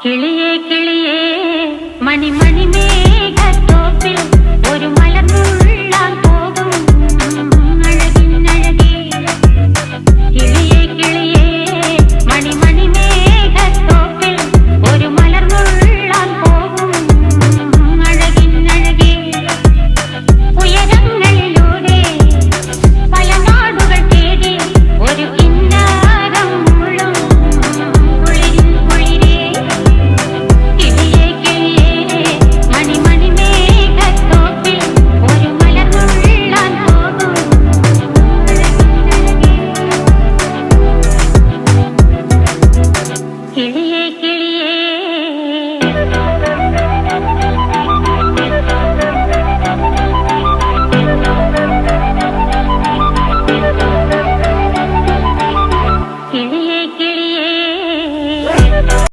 കിളിയേ കിളിയേ മണിമണി മേഘത്തോപ്പിൽ ഒരു മലർന്നുള്ളാൻ പോകും അഴകിനഴകേ. കിളിയേ കിളിയേ മണിമണി മേഘത്തോപ്പിൽ ഒരു മലർന്നുള്ളാൻ പോകും അഴകിനഴകേ. ഉയരങ്ങളിലൂടെ പല നാടുകൾ തേടി ഒരു കിന്നാരം മുള്ളും കുളിരിൻ കുളിരേ. കിളിയേ കിളിയേ മണിമണി മേഘത്തോപ്പിൽ ഒരു മലർന്നുള്ളാൻ പോകും അഴകിനഴകേ. കിളിയേ കിളിയേ